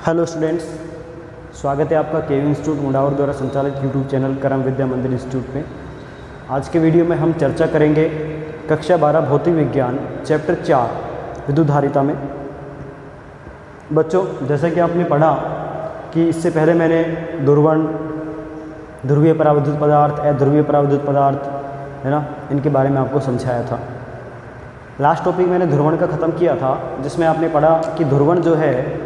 Hello students, स्वागत है आपका केवी इंस्टीट्यूट मुंडावर द्वारा संचालित यूट्यूब चैनल करम विद्या मंदिर इंस्टीट्यूट में। आज के वीडियो में हम चर्चा करेंगे कक्षा 12 भौतिक विज्ञान चैप्टर 4 विद्युत धारिता में। बच्चों, जैसा कि आपने पढ़ा कि इससे पहले मैंने ध्रुवण, ध्रुवीय पराविद्युत पदार्थ, अध्रुवीय पराविद्युत पदार्थ, है ना, इनके बारे में आपको समझाया था। लास्ट टॉपिक मैंने ध्रुवण का ख़त्म किया था, जिसमें आपने पढ़ा कि ध्रुवण जो है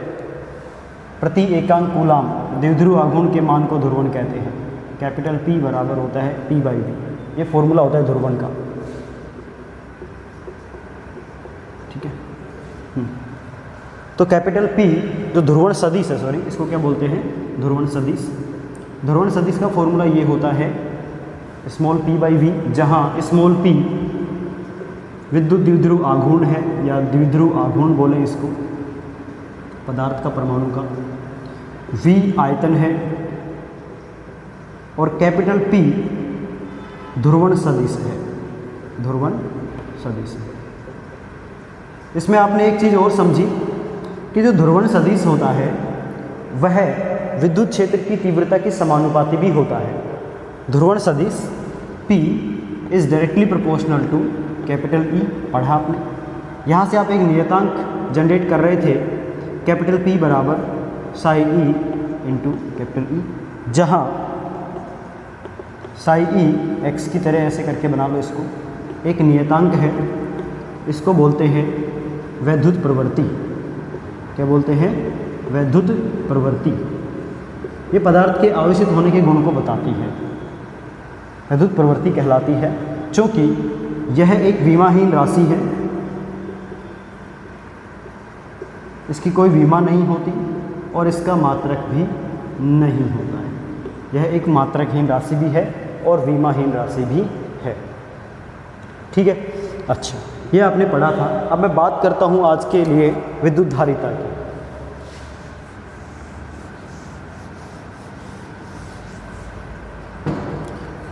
प्रति एकांक कूलाम द्विध्रुव आघूर्ण के मान को ध्रुवण कहते हैं। कैपिटल P बराबर होता है P/V, ये फॉर्मूला होता है ध्रुवण का। ठीक है। तो कैपिटल P जो ध्रुवण सदिश है, सॉरी इसको क्या बोलते हैं, ध्रुवण सदिश। ध्रुवण सदिश का फॉर्मूला ये होता है स्मॉल p/v, जहाँ स्मॉल p विद्युत द्विध्रुव आघूर्ण है या द्विध्रुव आघूर्ण बोले इसको, पदार्थ का, परमाणु का। V आयतन है और कैपिटल P ध्रुवण सदिश है, ध्रुवण सदिश है। इसमें आपने एक चीज़ और समझी कि जो ध्रुवण सदिश होता है वह विद्युत क्षेत्र की तीव्रता की समानुपाती भी होता है। ध्रुवण सदिश P is directly proportional to capital E, पढ़ा आपने। यहाँ से आप एक नियतांक जनरेट कर रहे थे, कैपिटल P बराबर Sai E into capital E, जहाँ साई E x की तरह ऐसे करके बना लो इसको, एक नियतांक है, इसको बोलते हैं वैद्युत प्रवृत्ति। क्या बोलते हैं? वैद्युत प्रवृत्ति। ये पदार्थ के आवेशित होने के गुण को बताती है, वैद्युत प्रवृत्ति कहलाती है, क्योंकि यह एक विमाहीन राशि है, इसकी कोई विमा नहीं होती और इसका मात्रक भी नहीं होता है। यह एक मात्रकहीन राशि भी है और विमाहीन राशि भी है। ठीक है, अच्छा, ये आपने पढ़ा था। अब मैं बात करता हूँ आज के लिए विद्युत धारिता की।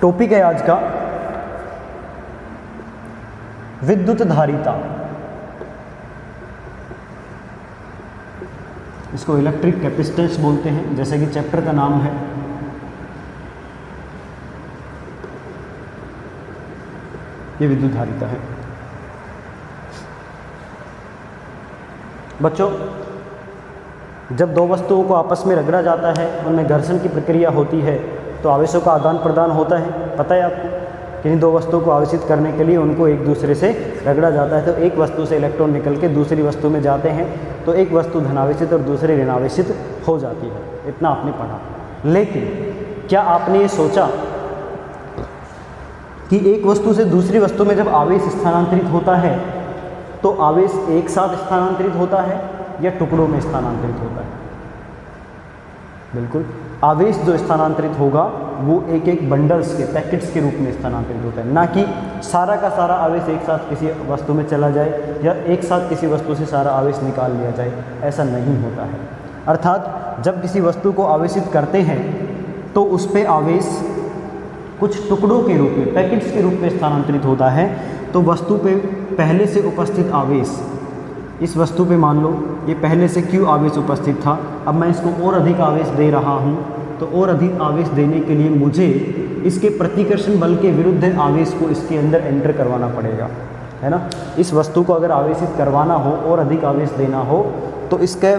टॉपिक है आज का विद्युत धारिता। इसको इलेक्ट्रिक कैपेसिटेंस बोलते हैं, जैसे कि चैप्टर का नाम है। ये विद्युत धारिता है। बच्चों, जब दो वस्तुओं को आपस में रगड़ा जाता है, उनमें घर्षण की प्रक्रिया होती है, तो आवेशों का आदान प्रदान होता है। पता है आपको कि इन दो वस्तुओं को आवेशित करने के लिए उनको एक दूसरे से रगड़ा जाता है। तो एक वस्तु से इलेक्ट्रॉन निकल के दूसरी वस्तु में जाते हैं, तो एक वस्तु धनावेशित और दूसरी ऋणावेशित हो जाती है। इतना आपने पढ़ा। लेकिन क्या आपने ये सोचा कि एक वस्तु से दूसरी वस्तु में जब आवेश स्थानांतरित होता है तो आवेश एक साथ स्थानांतरित होता है या टुकड़ों में स्थानांतरित होता है? बिल्कुल, आवेश जो स्थानांतरित होगा वो एक एक बंडल्स के, पैकेट्स के रूप में स्थानांतरित होता है, ना कि सारा का सारा आवेश एक साथ किसी वस्तु में चला जाए या एक साथ किसी वस्तु से सारा आवेश निकाल लिया जाए। ऐसा नहीं होता है। अर्थात जब किसी वस्तु को आवेशित करते हैं तो उस पर आवेश कुछ टुकड़ों के रूप में, पैकेट्स के रूप में स्थानांतरित होता है। तो वस्तु पे पहले से उपस्थित आवेश, इस वस्तु पे मान लो ये पहले से Q आवेश उपस्थित था, अब मैं इसको और अधिक आवेश दे रहा हूँ, तो और अधिक आवेश देने के लिए मुझे इसके प्रतिकर्षण बल के विरुद्ध आवेश को इसके अंदर एंटर करवाना पड़ेगा, है ना। इस वस्तु को अगर आवेशित करवाना हो और अधिक आवेश देना हो तो इसके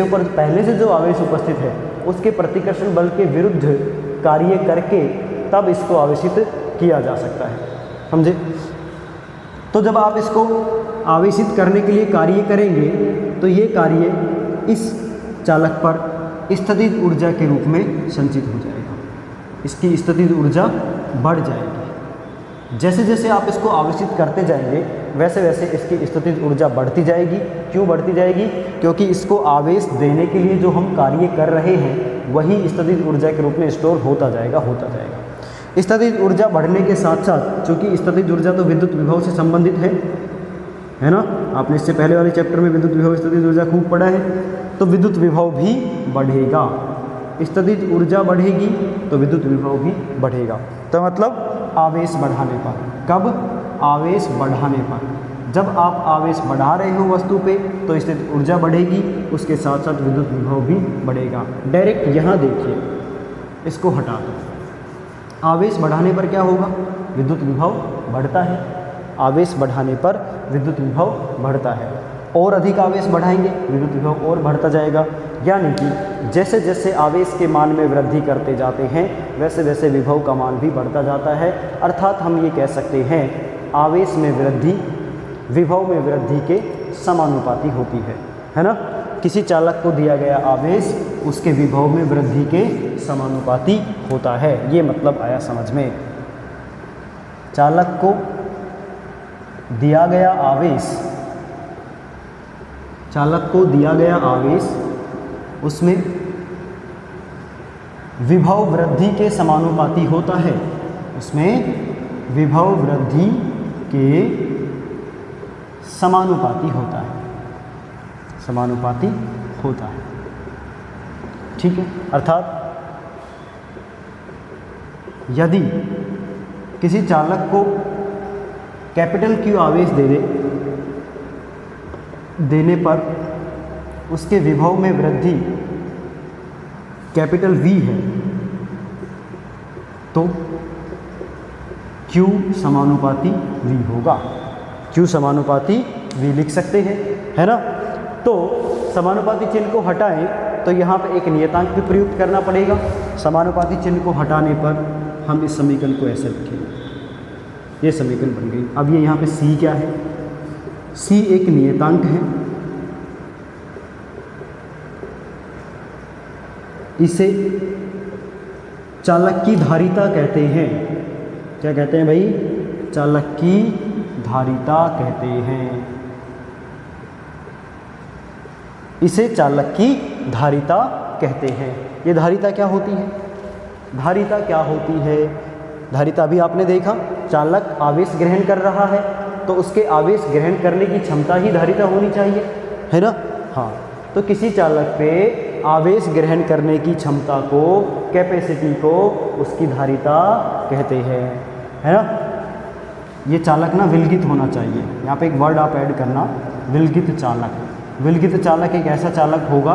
ऊपर पहले से जो आवेश उपस्थित है उसके प्रतिकर्षण बल के विरुद्ध कार्य करके तब इसको आवेशित किया जा सकता है। समझे? तो जब आप इसको आवेशित करने के लिए कार्य करेंगे तो ये कार्य इस चालक पर स्थितिज ऊर्जा के रूप में संचित हो जाएगा, इसकी स्थितिज ऊर्जा बढ़ जाएगी। जैसे जैसे आप इसको आवेशित करते जाएंगे वैसे वैसे इसकी स्थितिज ऊर्जा बढ़ती जाएगी। क्यों बढ़ती जाएगी? क्योंकि इसको आवेश देने के लिए जो हम कार्य कर रहे हैं वही स्थितिज ऊर्जा के रूप में स्टोर होता जाएगा। स्थितिज ऊर्जा बढ़ने के साथ साथ, चूँकि स्थितिज ऊर्जा तो विद्युत विभव से संबंधित है ना, आपने इससे पहले वाले चैप्टर में विद्युत विभव स्थितिज ऊर्जा खूब पढ़ा है, तो विद्युत विभव भी बढ़ेगा। स्थितिज ऊर्जा बढ़ेगी तो विद्युत विभव भी बढ़ेगा। तो मतलब आवेश बढ़ाने पर, कब? आवेश बढ़ाने पर। जब आप आवेश बढ़ा रहे हो वस्तु पे तो स्थितिज ऊर्जा बढ़ेगी, उसके साथ साथ विद्युत विभव भी बढ़ेगा। डायरेक्ट यहाँ देखिए, इसको हटा दो। आवेश बढ़ाने पर क्या होगा? विद्युत विभव बढ़ता है। आवेश बढ़ाने पर विद्युत विभव बढ़ता है। और अधिक आवेश बढ़ाएंगे, विद्युत विभव और बढ़ता जाएगा। यानी कि जैसे जैसे आवेश के मान में वृद्धि करते जाते हैं वैसे वैसे विभव का मान भी बढ़ता जाता है। अर्थात हम ये कह सकते हैं आवेश में वृद्धि विभव में वृद्धि के समानुपाती होती है ना। किसी चालक को दिया गया आवेश उसके विभव में वृद्धि के समानुपाती होता है। ये मतलब आया समझ में। चालक को दिया गया आवेश, चालक को दिया गया आवेश उसमें विभव वृद्धि के समानुपाती होता है। उसमें विभव वृद्धि के समानुपाती होता है, समानुपाती होता है। ठीक है। अर्थात यदि किसी चालक को कैपिटल Q आवेश देने पर उसके विभव में वृद्धि कैपिटल V है तो Q समानुपाती V होगा। Q समानुपाती V लिख सकते हैं, है ना। तो समानुपाती चिन्ह को हटाएं तो यहाँ पे एक नियतांक भी प्रयुक्त करना पड़ेगा। समानुपाती चिन्ह को हटाने पर हम इस समीकरण को ऐसे लिखेंगे। ये समीकरण बन गई। अब ये यहाँ पे C क्या है? C एक नियतांक है। इसे चालक की धारिता कहते हैं। क्या कहते हैं भाई? चालक की धारिता कहते हैं। इसे चालक की धारिता कहते हैं। ये धारिता क्या होती है? धारिता क्या होती है? धारिता अभी आपने देखा, चालक आवेश ग्रहण कर रहा है तो उसके आवेश ग्रहण करने की क्षमता ही धारिता होनी चाहिए, है ना। हाँ, तो किसी चालक पे आवेश ग्रहण करने की क्षमता को, कैपेसिटी को उसकी धारिता कहते हैं, है ना। ये चालक ना विलगित होना चाहिए। यहाँ पे एक वर्ड आप ऐड करना, विलगित चालक। विलगित चालक एक ऐसा चालक होगा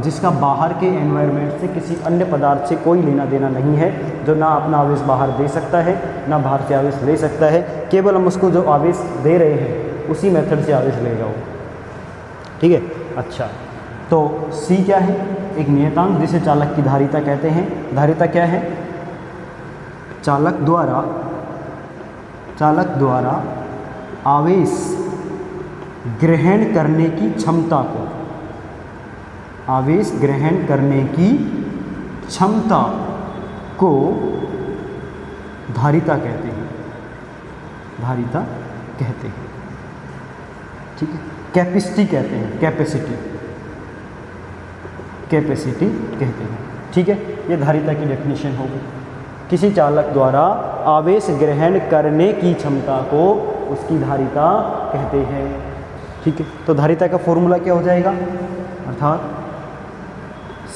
जिसका बाहर के एनवायरनमेंट से किसी अन्य पदार्थ से कोई लेना देना नहीं है, जो ना अपना आवेश बाहर दे सकता है ना बाहर से आवेश ले सकता है। केवल हम उसको जो आवेश दे रहे हैं उसी मेथड से आवेश लेगा वो। ठीक है। अच्छा, तो C क्या है? एक नियतांक जिसे चालक की धारिता कहते हैं। धारिता क्या है? चालक द्वारा आवेश ग्रहण करने की क्षमता को, आवेश ग्रहण करने की क्षमता को धारिता कहते हैं। धारिता कहते हैं। ठीक है। कैपेसिटी कहते हैं। कैपेसिटी कहते हैं। ठीक है। ये धारिता की डेफिनेशन होगी। किसी चालक द्वारा आवेश ग्रहण करने की क्षमता को उसकी धारिता कहते हैं। ठीक है। तो धारिता का फॉर्मूला क्या हो जाएगा? अर्थात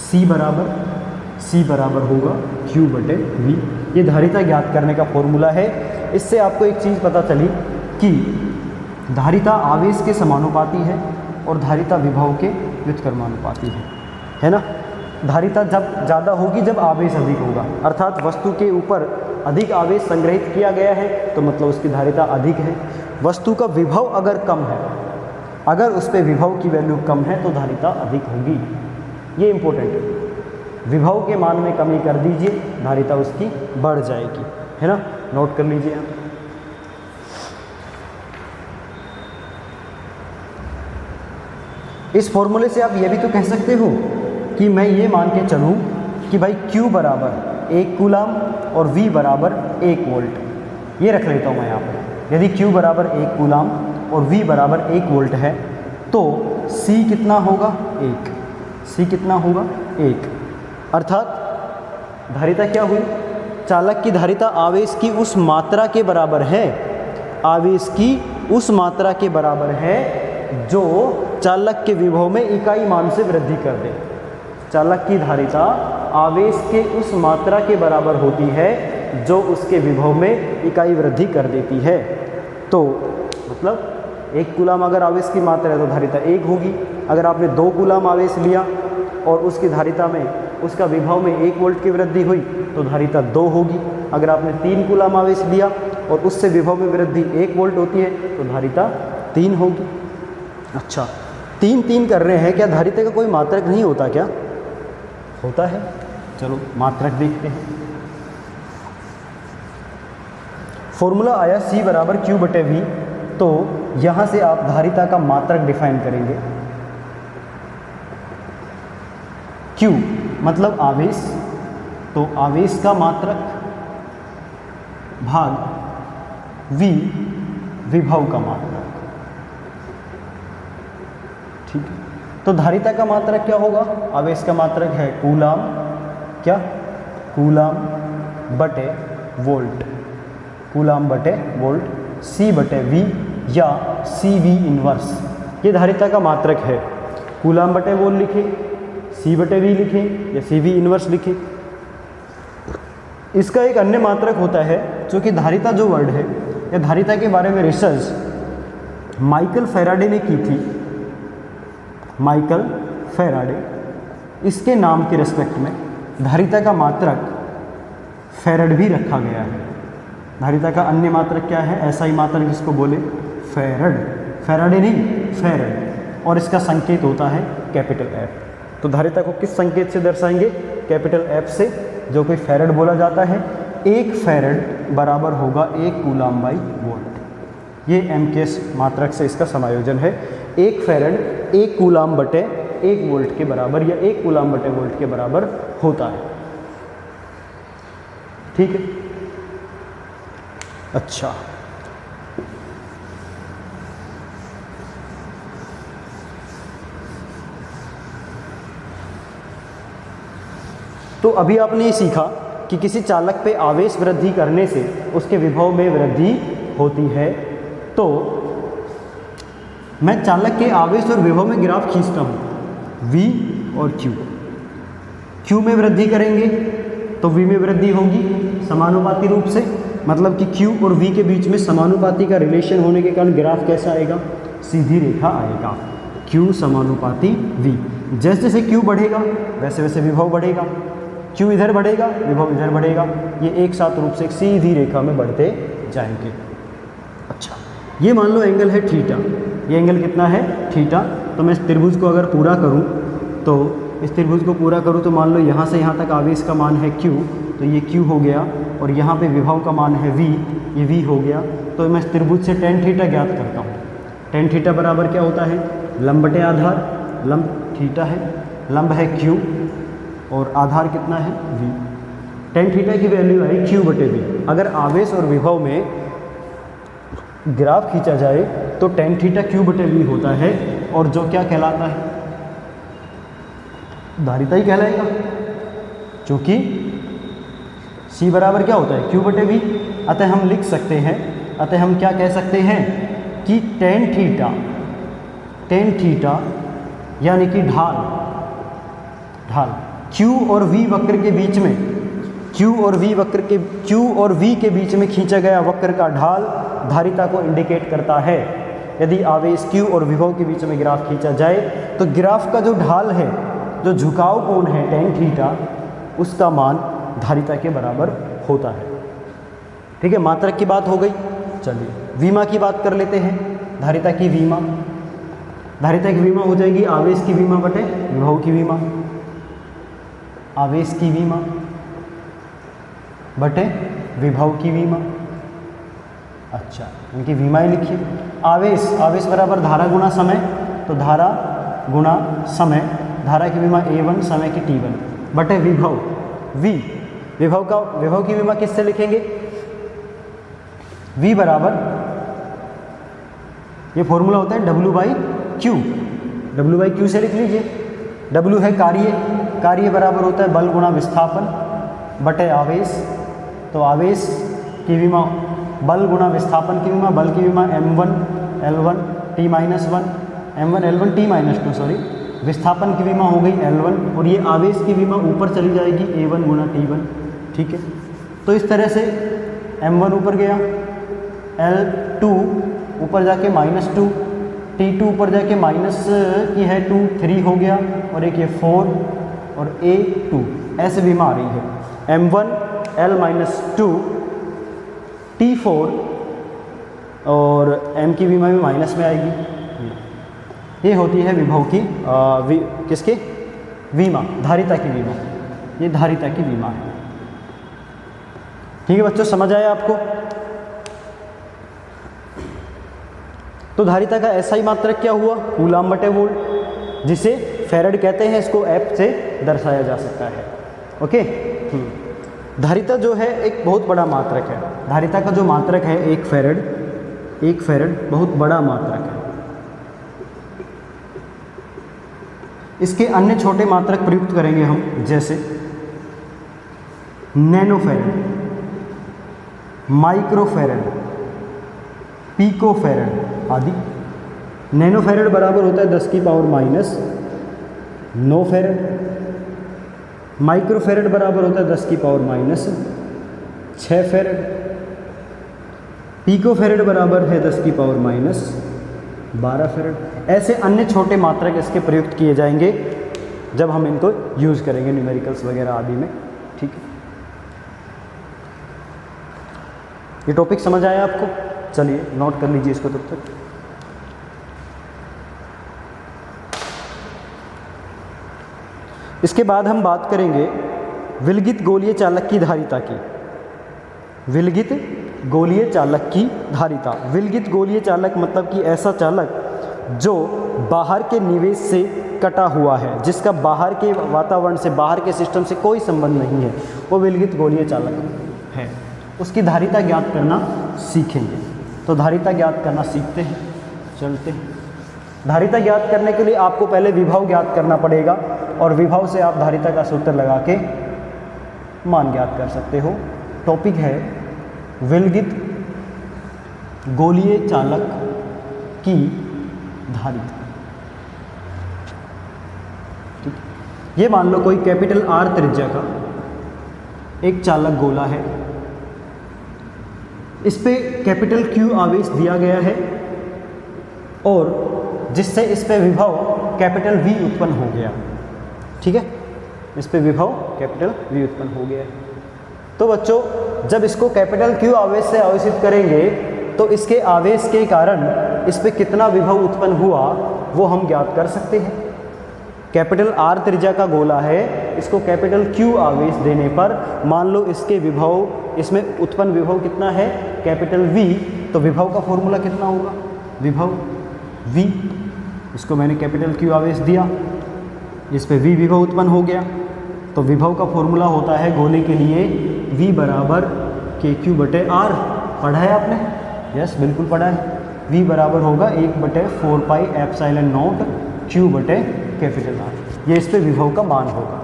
C बराबर होगा Q/V। ये धारिता ज्ञात करने का फॉर्मूला है। इससे आपको एक चीज़ पता चली कि धारिता आवेश के समानुपाती है और धारिता विभव के व्युत्क्रमानुपाती है ना। धारिता जब ज़्यादा होगी जब आवेश अधिक होगा, अर्थात वस्तु के ऊपर अधिक आवेश संग्रहित किया गया है तो मतलब उसकी धारिता अधिक है। वस्तु का विभव अगर कम है, अगर उस पर विभव की वैल्यू कम है तो धारिता अधिक होगी। ये इंपॉर्टेंट है। विभव के मान में कमी कर दीजिए, धारिता उसकी बढ़ जाएगी, है ना। नोट कर लीजिए आप। इस फॉर्मूले से आप ये भी तो कह सकते हो कि मैं ये मान के चलूँ कि भाई Q बराबर 1 कूलाम और V बराबर 1 वोल्ट। ये रख लेता हूँ मैं यहाँ पर। यदि Q बराबर 1 कूलाम और V बराबर 1 वोल्ट है तो C कितना होगा? 1। C कितना होगा? 1। अर्थात धारिता क्या हुई? चालक की धारिता आवेश की उस मात्रा के बराबर है, आवेश की उस मात्रा के बराबर है जो चालक के विभव में इकाई मान से वृद्धि कर दे। चालक की धारिता आवेश के उस मात्रा के बराबर होती है जो उसके विभव में इकाई वृद्धि कर देती है। तो मतलब 1 कूलाम अगर आवेश की मात्रा है तो धारिता 1 होगी। अगर आपने 2 कूलाम आवेश लिया और उसकी धारिता में, उसका विभव में 1 वोल्ट की वृद्धि हुई तो धारिता 2 होगी। अगर आपने 3 कूलाम आवेश लिया और उससे विभव में वृद्धि 1 वोल्ट होती है तो धारिता 3 होगी। अच्छा, 3 कर रहे हैं, क्या धारिता का कोई मात्रक नहीं होता क्या? होता है। चलो मात्रक देखते हैं। फॉर्मूला आया C बराबर Q/V, तो यहाँ से आप धारिता का मात्रक डिफाइन करेंगे। Q मतलब आवेश, तो आवेश का मात्रक भाग V विभव का मात्रक। ठीक है, तो धारिता का मात्रक क्या होगा? आवेश का मात्रक है कूलाम, क्या? कूलाम बटे वोल्ट, कूलाम बटे वोल्ट, C/V या CV इन्वर्स, ये धारिता का मात्रक है। कूलाम बटे वोल्ट लिखें, C/V लिखें या CV इन्वर्स लिखें। इसका एक अन्य मात्रक होता है, जो कि धारिता जो वर्ड है या धारिता के बारे में रिसर्च माइकल फैराडे ने की थी। माइकल फैराडे, इसके नाम के रेस्पेक्ट में धारिता का मात्रक फैरड भी रखा गया है। धारिता का अन्य मात्रक क्या है? SI मात्रक जिसको बोले फैरड, फैराडे नहीं फैरड, और इसका संकेत होता है कैपिटल F। तो धारिता को किस संकेत से दर्शाएंगे? कैपिटल F से, जो कि फैरड बोला जाता है। 1 फैरड बराबर होगा 1 कूलाम बाई वोल्ट। ये M के मात्रक से इसका समायोजन है। 1 फैरड 1 कूलाम बटे 1 वोल्ट के बराबर या 1 कूलाम बटे वोल्ट के बराबर होता है। ठीक है, अच्छा, तो अभी आपने ये सीखा कि किसी चालक पे आवेश वृद्धि करने से उसके विभव में वृद्धि होती है। तो मैं चालक के आवेश और विभव में ग्राफ खींचता हूँ, V और Q। Q में वृद्धि करेंगे तो V में वृद्धि होगी समानुपाती रूप से, मतलब कि Q और V के बीच में समानुपाती का रिलेशन होने के कारण ग्राफ कैसा आएगा? सीधी रेखा आएगा, Q समानुपाती V। जैसे जैसे Q बढ़ेगा वैसे वैसे विभव बढ़ेगा, Q इधर बढ़ेगा विभव इधर बढ़ेगा, ये एक साथ रूप से एक सीधी रेखा में बढ़ते जाएंगे। अच्छा, ये मान लो एंगल है थीटा, ये एंगल कितना है? थीटा। तो मैं इस त्रिभुज को अगर पूरा करूं, तो इस त्रिभुज को पूरा करूं तो मान लो यहाँ से यहाँ तक आवेश का मान है Q, तो ये Q हो गया, और यहाँ पे विभव का मान है V, ये V हो गया। तो मैं इस त्रिभुज से tan थीटा ज्ञात करता हूँ। tan थीटा बराबर क्या होता है? लंब बटे आधार, लंब थीटा है, लंब है Q और आधार कितना है? V। tan थीटा की वैल्यू है Q/V। अगर आवेश और विभव में ग्राफ खींचा जाए तो tan थीटा Q/V होता है, और जो क्या कहलाता है? धारिता ही कहलाएगा, क्योंकि C बराबर क्या होता है? Q/V। अतः हम लिख सकते हैं, अतः हम क्या कह सकते हैं कि tan थीटा यानी कि ढाल Q और V वक्र के बीच में, Q और V के बीच में खींचा गया वक्र का ढाल धारिता को इंडिकेट करता है। यदि आवेश Q और विभव के बीच में ग्राफ खींचा जाए तो ग्राफ का जो ढाल है, जो झुकाव कोण है tan थीटा, उसका मान धारिता के बराबर होता है। ठीक है, मात्रक की बात हो गई। चलिए विमा की बात कर लेते हैं। धारिता की विमा, धारिता की विमा हो जाएगी आवेश की विमा बटे विभव की विमा, आवेश की विमा बटे विभव की विमा। अच्छा, इनकी विमा ही लिखिए। आवेश बराबर धारा गुणा समय, तो धारा गुणा समय, धारा की विमा A1, समय की T1 बटे विभव V। विभव की विमा किससे लिखेंगे? V बराबर, ये फॉर्मूला होता है W/Q, W/Q से लिख लीजिए। W है कार्य बराबर होता है बल गुणा विस्थापन बटे आवेश। तो आवेश की विमा बल गुणा विस्थापन की विमा, बल की विमा m1 L1 T-1, m1 L1 T-2 sorry, विस्थापन की विमा हो गई L1, और ये आवेश की विमा ऊपर चली जाएगी A1 गुणा T1। ठीक है, तो इस तरह से m1 ऊपर गया, L2 ऊपर जाके -2, T2 ऊपर जाके माइनस की है 2, 3 हो गया, और एक ये 4 और A2 ऐसे बीमा आ रही है। M1 L-2 T4 और M की बीमा भी माइनस में आएगी। ये होती है विभव की किसकी विमा, धारिता की विमा। ये धारिता की विमा है। ठीक है बच्चों, समझ आया आपको? तो धारिता का SI मात्रक क्या हुआ? कूलाम बटे वोल्ट, जिसे फैराड कहते हैं। इसको F से दर्शाया जा सकता है। ओके। धारिता जो है एक बहुत बड़ा मात्रक है। धारिता का जो मात्रक है 1 फैराड बहुत बड़ा मात्रक है। इसके अन्य छोटे मात्रक प्रयुक्त करेंगे हम, जैसे नैनोफैराड, माइक्रोफैराड, पिकोफैराड आदि। नैनोफैराड बराबर होता है 10 की पावर माइनस 9 फैराड। माइक्रोफैराड बराबर होता है 10 की पावर माइनस 6 फैराड। पिकोफैराड बराबर है 10 की पावर माइनस 12 फैराड। ऐसे अन्य छोटे मात्रक इसके प्रयुक्त किए जाएंगे जब हम इनको यूज़ करेंगे न्यूमेरिकल्स वगैरह आदि में। ठीक है, ये टॉपिक समझ आया आपको? चलिए नोट कर लीजिए इसको तब तक। इसके बाद हम बात करेंगे विलगित गोलीय चालक की धारिता की। विलगित गोलीय चालक की धारिता। विलगित गोलीय चालक मतलब कि ऐसा चालक जो बाहर के निवेश से कटा हुआ है, जिसका बाहर के वातावरण से, बाहर के सिस्टम से कोई संबंध नहीं है, वो विलगित गोलीय चालक है। उसकी धारिता ज्ञात करना सीखेंगे। तो धारिता ज्ञात करना सीखते हैं, चलते हैं। धारिता ज्ञात करने के लिए आपको पहले विभव ज्ञात करना पड़ेगा, और विभव से आप धारिता का सूत्र लगा के मान ज्ञात कर सकते हो। टॉपिक है विलगित गोलीय चालक की धारिता। ठीक, ये मान लो कोई कैपिटल R त्रिज्या का एक चालक गोला है। इस पे कैपिटल Q आवेश दिया गया है, और जिससे इस पे विभव कैपिटल V उत्पन्न हो गया। ठीक है, इस पे विभव कैपिटल V उत्पन्न हो गया है। तो बच्चों, जब इसको कैपिटल Q आवेश से आवेशित करेंगे तो इसके आवेश के कारण इस पे कितना विभव उत्पन्न हुआ वो हम ज्ञात कर सकते हैं। कैपिटल R त्रिज्या का गोला है, इसको कैपिटल Q आवेश देने पर मान लो इसके विभव, इसमें उत्पन्न विभव कितना है? Capital V। तो विभव का फॉर्मूला कितना होगा? विभव V। इसको मैंने कैपिटल Q आवेश दिया, इस पे V विभव उत्पन्न हो गया। तो विभव का फॉर्मूला होता है गोले के लिए V बराबर KQ बटे R। पढ़ा है आपने? यस, बिल्कुल पढ़ा है। V बराबर होगा 1/4 पाई एप्सिलॉन नॉट Q बटे कैपिटल R। ये इस पे विभव का मान होगा।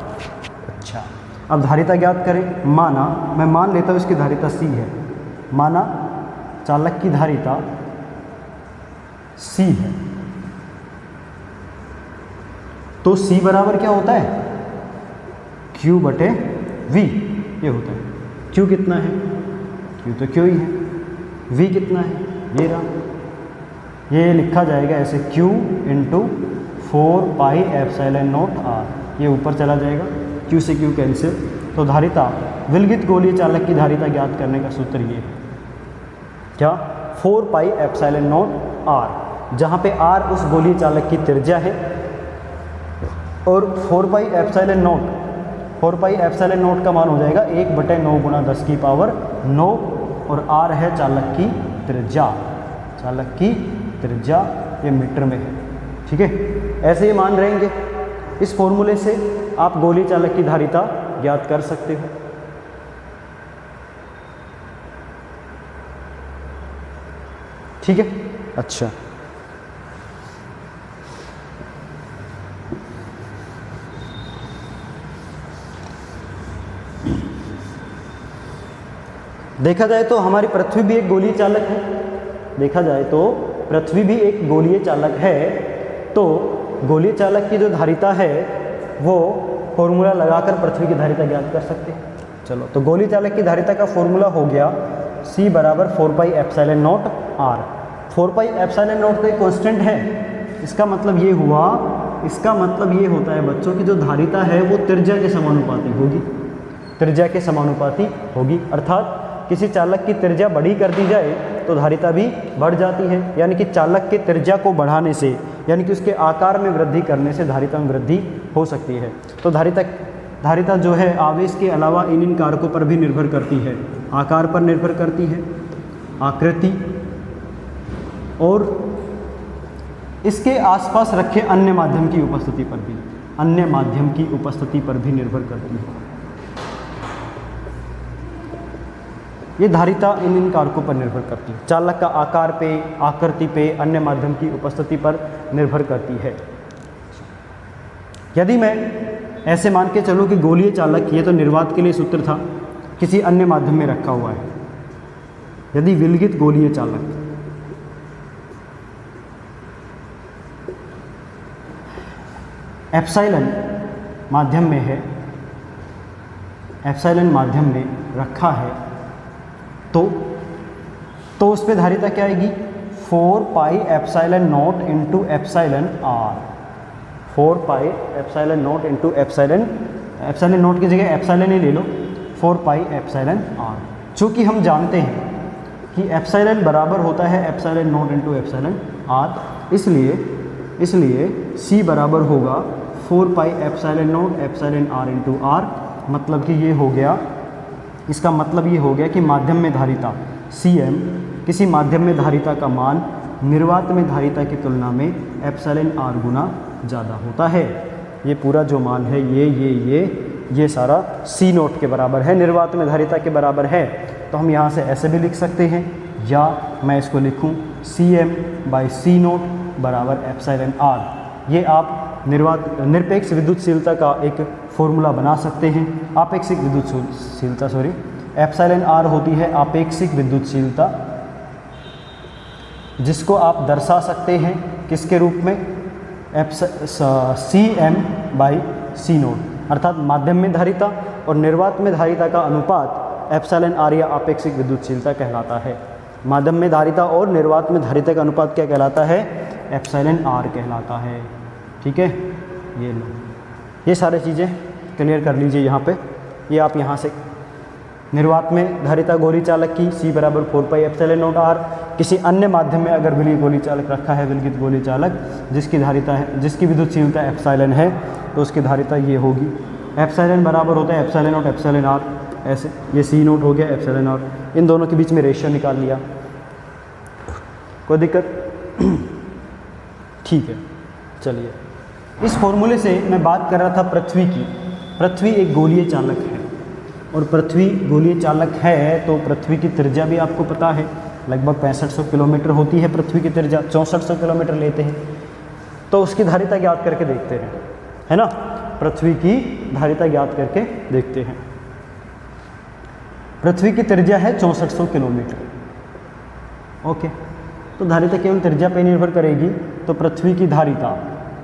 अच्छा, अब धारिता ज्ञात करें। माना, मैं मान लेता हूँ इसकी धारिता C है। माना चालक की धारिता C है, तो C बराबर क्या होता है? Q बटे V ये होता है। Q कितना है? Q तो Q ही है। V कितना है? ये रहा। ये लिखा जाएगा ऐसे Q into 4 pi epsilon not R। ये ऊपर चला जाएगा, Q से Q कैंसिल। तो धारिता, विलगित गोलीय चालक की धारिता ज्ञात करने का सूत्र ये है क्या? 4 पाई एप्सिलॉन नॉट R, जहाँ पे R उस गोलीय चालक की त्रिज्या है, और 4 पाई एप्सिलॉन नॉट का मान हो जाएगा 1/9 गुणा 10 की पावर 9, और R है चालक की त्रिज्या। चालक की त्रिज्या ये मीटर में है। ठीक है, ऐसे ही मान रहेंगे। इस फॉर्मूले से आप गोलीय चालक की धारिता ज्ञात कर सकते हो। ठीक है, अच्छा। देखा जाए तो हमारी पृथ्वी भी एक गोलीय चालक है। देखा जाए तो पृथ्वी भी एक गोलीय चालक है। तो गोलीय चालक की जो धारिता है वो फॉर्मूला लगाकर पृथ्वी की धारिता ज्ञात कर सकते हैं। चलो, तो गोलीय चालक की धारिता का फॉर्मूला हो गया C बराबर 4 pi epsilon not R। 4 pi epsilon not तो एक कांस्टेंट है। इसका मतलब ये हुआ, इसका मतलब ये होता है बच्चों की जो धारिता है वो त्रिज्या के समानुपाती होगी, त्रिज्या के समानुपाती होगी। अर्थात किसी चालक की त्रिज्या बड़ी कर दी जाए तो धारिता भी बढ़ जाती है, यानी कि चालक के त्रिज्या को बढ़ाने से, यानी कि उसके आकार में वृद्धि करने से धारिता में वृद्धि हो सकती है। तो धारिता जो है आवेश के अलावा इन कारकों पर भी निर्भर करती है। आकार पर निर्भर करती है, आकृति, और इसके आसपास रखे अन्य माध्यम की उपस्थिति पर भी, अन्य माध्यम की उपस्थिति पर भी निर्भर करती है। ये धारिता इन कारकों पर निर्भर करती है। चालक का आकार पे, आकृति पे, अन्य माध्यम की उपस्थिति पर निर्भर करती है। यदि मैं ऐसे मान के चलूँ कि गोलीय चालक, ये तो निर्वात के लिए सूत्र था, किसी अन्य माध्यम में रखा हुआ है। यदि विलगित गोलीय चालक एप्सिलॉन माध्यम में है, एप्सिलॉन माध्यम में रखा है, तो उस पर धारिता क्या आएगी? 4 pi epsilon naught into epsilon R. 4 pi epsilon naught into epsilon naught की जगह एप्सिलॉन ही ले लो, 4 पाई एप्सिलॉन आर। चूँकि हम जानते हैं कि एप्सिलॉन बराबर होता है epsilon naught into epsilon R, इसलिए C बराबर होगा 4 pi epsilon naught epsilon R into R. मतलब कि ये हो गया, इसका मतलब ये हो गया कि माध्यम में धारिता Cm, किसी माध्यम में धारिता का मान निर्वात में धारिता की तुलना में एप्सिलॉन आर गुना ज़्यादा होता है। ये पूरा जो मान है ये सारा C नोट के बराबर है, निर्वात में धारिता के बराबर है। तो हम यहाँ से ऐसे भी लिख सकते हैं, या मैं इसको लिखूँ Cm बाई C नोट बराबर एप्सिलॉन आर। ये आप निरपेक्ष विद्युतशीलता का एक फॉर्मूला बना सकते हैं। आपेक्षिक विद्युतशीलता एप्सिलॉन आर होती है आपेक्षिक विद्युतशीलता, जिसको आप दर्शा सकते हैं किसके रूप में? Cm बाई C नोट, अर्थात माध्यम में धारिता और निर्वात में धारिता का अनुपात एप्सिलॉन आर या आपेक्षिक विद्युतशीलता कहलाता है। माध्यम में धारिता और निर्वात में धारिता का अनुपात क्या कहलाता है? एप्सिलॉन आर कहलाता है। ठीक है, ये लो, ये सारी चीज़ें क्लियर कर लीजिए यहाँ पे। ये आप यहाँ से निर्वात में धारिता गोली चालक की C बराबर 4 पाई एप्सिलॉन नॉट आर। किसी अन्य माध्यम में अगर विलगित गोली चालक रखा है, विलगित गोली चालक जिसकी धारिता है, जिसकी विद्युतशीलता एप्सिलॉन है, तो उसकी धारिता ये होगी। एप्सिलॉन बराबर होता है एप्सिलॉन नॉट एप्सिलॉन आर, ऐसे ये C नोट हो गया एप्सिलॉन आर। इन दोनों के बीच में रेशियो निकाल लिया, कोई दिक्कत? ठीक है, चलिए। इस फॉर्मूले से मैं बात कर रहा था पृथ्वी की। पृथ्वी एक गोलीय चालक है, और पृथ्वी गोलीय चालक है तो पृथ्वी की त्रिज्या भी आपको पता है, लगभग 6500 किलोमीटर होती है पृथ्वी की त्रिज्या, 6400 किलोमीटर लेते हैं। तो उसकी धारिता ज्ञात करके देखते हैं, है ना? पृथ्वी की धारिता ज्ञात करके देखते हैं। पृथ्वी की त्रिज्या है 6400 किलोमीटर। ओके, तो धारिता केवल त्रिज्या पर निर्भर करेगी। तो पृथ्वी की धारिता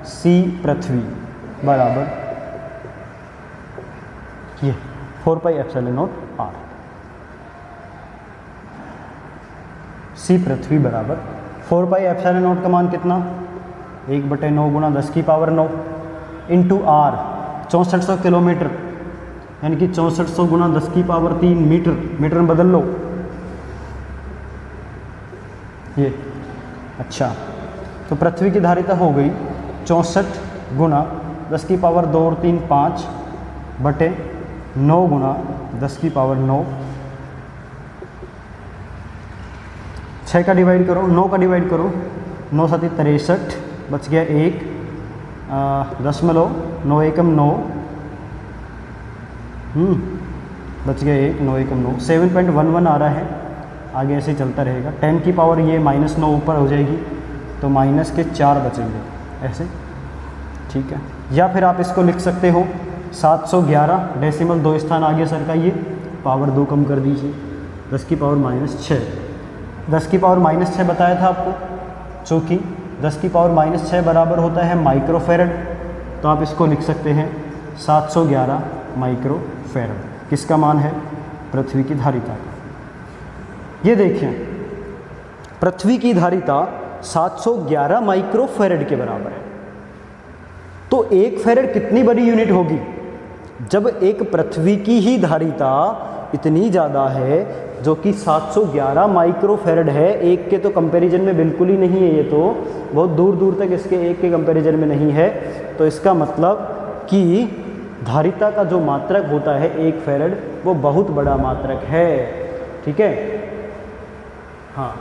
C पृथ्वी बराबर ये 4 pi epsilon naught R. C पृथ्वी बराबर 4 पाई एप्सिलॉन नॉट का मान कितना? 1/9 गुणा 10 की पावर 9 इंटू आर, 6400 किलोमीटर, यानी कि 6400 गुणा 10 की पावर 3 मीटर। मीटर में बदल लो ये। अच्छा, तो पृथ्वी की धारिता हो गई 64 गुणा 10 की पावर 2 और 3 5 बटे 9 गुणा 10 की पावर 9। 6 का डिवाइड करो, 9 का डिवाइड करो, 9 7 63, बच गया 1 दशमलव 9 एकम 9, बच गया 1 9 एकम 9, 7.11 आ रहा है। आगे ऐसे चलता रहेगा। 10 की पावर ये -9 ऊपर हो जाएगी, तो माइनस के 4 बचेंगे ऐसे। ठीक है, या फिर आप इसको लिख सकते हो 711 डेसिमल 2 स्थान आगे सरकाइए, पावर 2 कम कर दीजिए, 10 की पावर -6। 10 की पावर -6 बताया था आपको, चूँकि 10 की पावर -6 बराबर होता है माइक्रोफेरड, तो आप इसको लिख सकते हैं 711 माइक्रोफेरड। किसका मान है? पृथ्वी की धारिता का। ये देखें, पृथ्वी की धारिता 711 माइक्रोफैरड के बराबर है। तो 1 फैरड कितनी बड़ी यूनिट होगी? जब एक पृथ्वी की ही धारिता इतनी ज़्यादा है जो कि 711 माइक्रोफैरड है, एक के तो कंपैरिजन में बिल्कुल ही नहीं है, ये तो बहुत दूर दूर तक इसके एक के कंपैरिजन में नहीं है। तो इसका मतलब कि धारिता का जो मात्रक होता है 1 फैरड, वो बहुत बड़ा मात्रक है। ठीक है, हाँ।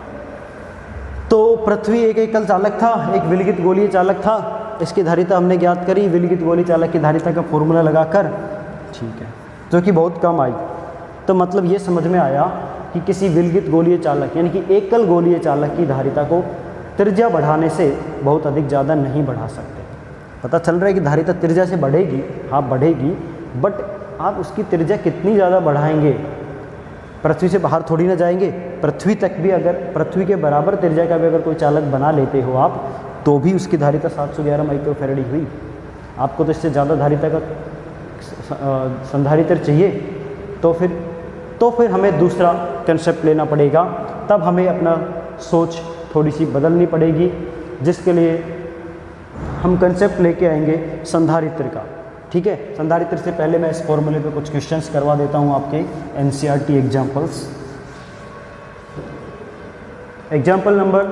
तो पृथ्वी एक एकल चालक था, एक विलगित गोलीय चालक था। इसकी धारिता हमने ज्ञात करी विलगित गोलीय चालक की धारिता का फॉर्मूला लगाकर, ठीक है, जो कि बहुत कम आई। तो मतलब ये समझ में आया कि किसी विलगित गोलीय चालक यानी कि एकल गोलीय चालक की धारिता को त्रिज्या बढ़ाने से बहुत अधिक ज़्यादा नहीं बढ़ा सकते। पता चल रहा है कि धारिता त्रिज्या से बढ़ेगी, हाँ बढ़ेगी, बट आप उसकी त्रिज्या कितनी ज़्यादा बढ़ाएंगे? पृथ्वी से बाहर थोड़ी ना जाएंगे। पृथ्वी तक भी अगर पृथ्वी के बराबर त्रिज्या का भी अगर कोई चालक बना लेते हो आप, तो भी उसकी धारिता 711 माइक्रोफैरड ही हुई। आपको तो इससे ज़्यादा धारिता का संधारित्र चाहिए, तो फिर हमें दूसरा कंसेप्ट लेना पड़ेगा। तब हमें अपना सोच थोड़ी सी बदलनी पड़ेगी, जिसके लिए हम कंसेप्ट लेके आएंगे संधारित्र का। ठीक है, संधारित्र से पहले मैं इस फॉर्मूले पे कुछ क्वेश्चंस करवा देता हूँ आपके NCERT examples. Example number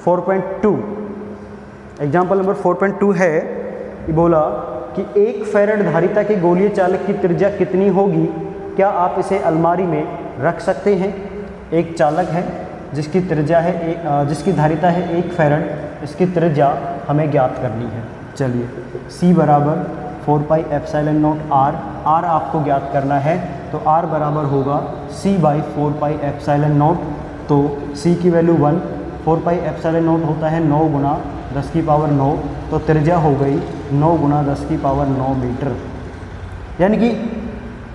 4.2, example number 4.2 है, ये बोला कि 1 फैरड धारिता के गोलीय चालक की त्रिज्या कितनी होगी? क्या आप इसे अलमारी में रख सकते हैं? एक चालक है जिसकी त्रिज्या है जिसकी धारिता है 1 फैरड, इसकी त्रिज्या हमें ज्ञात करनी है। चलिए, C बराबर 4 pi epsilon not R, R आपको ज्ञात करना है, तो R बराबर होगा C by 4 pi epsilon not. तो C की वैल्यू 1, 4 पाई एप्सिलॉन नॉट होता है 9 गुना 10 की पावर 9, तो त्रिज्या हो गई 9 गुना 10 की पावर 9 मीटर। यानी कि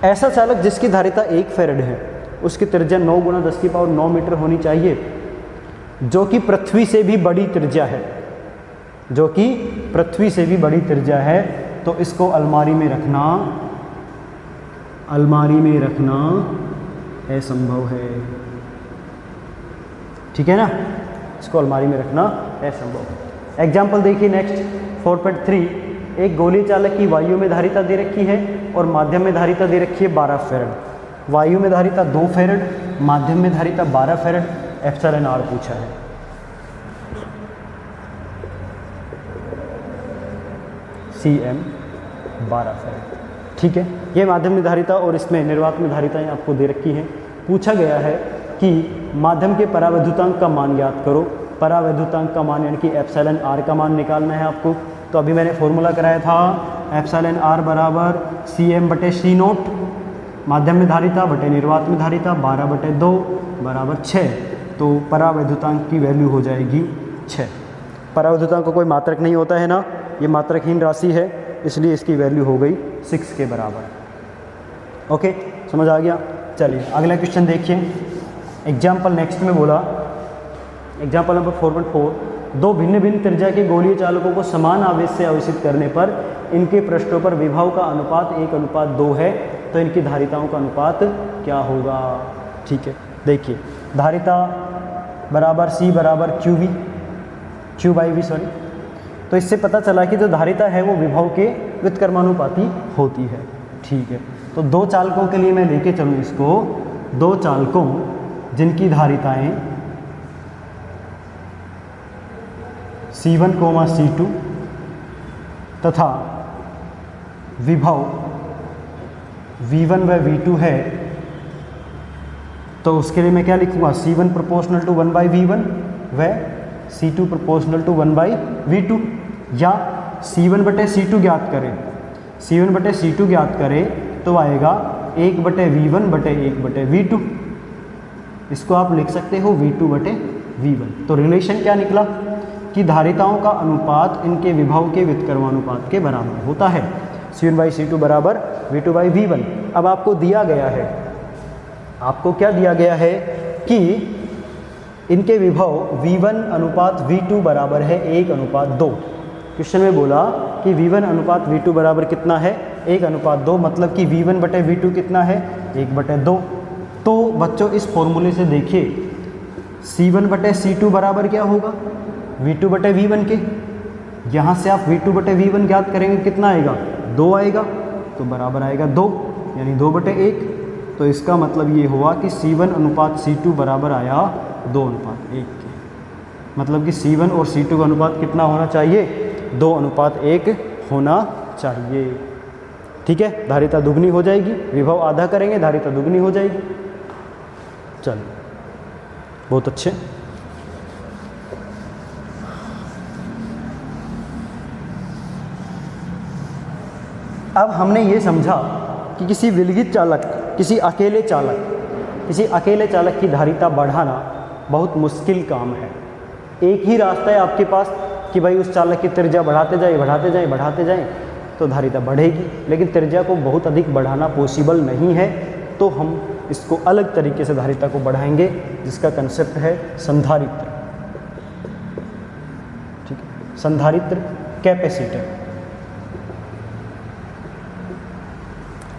ऐसा चालक जिसकी धारिता 1 फैरड है, उसकी त्रिज्या 9 गुना 10 की पावर 9 मीटर होनी चाहिए, जो कि पृथ्वी से भी बड़ी त्रिज्या है, जो कि पृथ्वी से भी बड़ी त्रिज्या है। तो इसको अलमारी में रखना असंभव है। ठीक है ना, इसको अलमारी में रखना असंभव है। एग्जाम्पल देखिए नेक्स्ट 4.3, एक गोलीय चालक की वायु में धारिता दे रखी है और माध्यम में धारिता दे रखी है 12 फैरड। वायु में धारिता 2 फैरड, माध्यम में धारिता 12 फैरड, एप्सिलॉन आर पूछा है। CM 12 farad. ठीक है, ये माध्यम में धारिता और इसमें निर्वात में धारिताएं आपको दे रखी हैं। पूछा गया है कि माध्यम के परावैद्युतांक का मान ज्ञात करो। परावैद्युतांक का मान यानी कि एप्सिलॉन आर का मान निकालना है आपको। तो अभी मैंने फॉर्मूला कराया था, एप्सिलॉन आर बराबर CM बटे C नोट, माध्यम में धारिता बटे निर्वात में धारिता 12 बटे 2 बराबर 6। तो परावैद्युतांक की वैल्यू हो जाएगी 6। परावैद्युतांक का कोई मात्रक नहीं होता है ना, ये मात्रकहीन राशि है, इसलिए इसकी वैल्यू हो गई 6 के बराबर। ओके, समझ आ गया। चलिए अगला क्वेश्चन देखिए। एग्जाम्पल नेक्स्ट में बोला, एग्जाम्पल नंबर 4.4, दो भिन्न भिन्न त्रिज्या के गोलीय चालकों को समान आवेश से आवेशित करने पर इनके पृष्ठों पर विभव का अनुपात 1:2 है, तो इनकी धारिताओं का अनुपात क्या होगा? ठीक है, देखिए धारिता बराबर C बराबर Q बाई V सॉरी। तो इससे पता चला कि जो धारिता है वो विभव के व्युत्क्रमानुपाती होती है। ठीक है, तो दो चालकों के लिए मैं लेके चलूँ इसको, दो चालकों जिनकी धारिताएं C1, C2 तथा विभव V1 व V2 है, तो उसके लिए मैं क्या लिखूंगा? C1 प्रोपोर्शनल टू 1/V1 व C2 प्रोपोर्शनल टू 1/V2, या C1 बटे C2 ज्ञात करें। C1 बटे C2 ज्ञात करें तो आएगा 1/V1 बटे 1/V2। इसको आप लिख सकते हो V2 बटे V1। तो रिलेशन क्या निकला कि धारिताओं का अनुपात इनके विभव के व्युत्क्रमानुपात के बराबर होता है। C1/C2 बराबर V2/V1। अब आपको दिया गया है, आपको क्या दिया गया है कि इनके विभव V1 अनुपात V2 बराबर है 1:2। क्वेश्चन में बोला कि V1 अनुपात V2 बराबर कितना है? 1:2, मतलब कि V1 बटे V2 कितना है? 1/2। तो बच्चों इस फॉर्मूले से देखिए C1 बटे C2 बराबर क्या होगा, V2 बटे V1 के। यहाँ से आप V2 बटे V1 ज्ञात करेंगे, कितना आएगा, 2 आएगा, तो बराबर आएगा 2, यानी 2 बटे 1। तो इसका मतलब ये हुआ कि C1 अनुपात C2 बराबर आया 2 अनुपात 1 के। मतलब कि C1 और C2 का अनुपात कितना होना चाहिए, 2 अनुपात 1 होना चाहिए। ठीक है, धारिता दुगनी हो जाएगी, विभव आधा करेंगे, धारिता दुगनी हो जाएगी। चलो, बहुत अच्छे। अब हमने ये समझा कि किसी विलगित चालक, किसी अकेले चालक की धारिता बढ़ाना बहुत मुश्किल काम है। एक ही रास्ता है आपके पास कि भाई उस चालक की त्रिज्या बढ़ाते जाएं, तो धारिता बढ़ेगी। लेकिन त्रिज्या को बहुत अधिक बढ़ाना पॉसिबल नहीं है, तो हम इसको अलग तरीके से धारिता को बढ़ाएंगे, जिसका कंसेप्ट है संधारित्र। ठीक है, संधारित्र, कैपेसिटर।